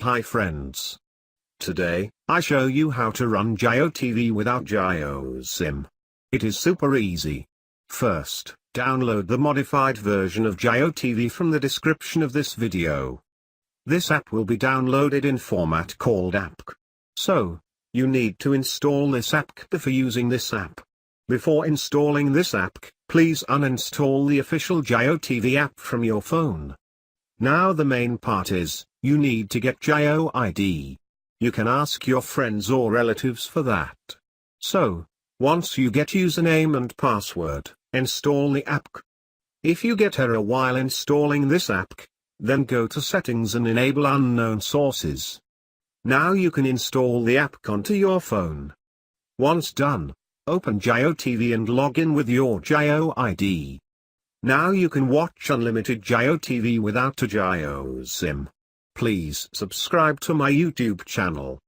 Hi friends. Today, I show you how to run JIO TV without JIO Sim. It is super easy. First, download the modified version of JIO TV from the description of this video. This app will be downloaded in format called app. So, you need to install this app before using this app. Before installing this app, please uninstall the official JIO TV app from your phone. Now the main part is, you need to get JIO ID. You can ask your friends or relatives for that. So, once you get username and password, install the app. If you get error while installing this app, then go to settings and enable unknown sources. Now you can install the app onto your phone. Once done, open JIO TV and log in with your JIO ID. Now you can watch unlimited JIO TV without a JIO SIM. Please subscribe to my YouTube channel.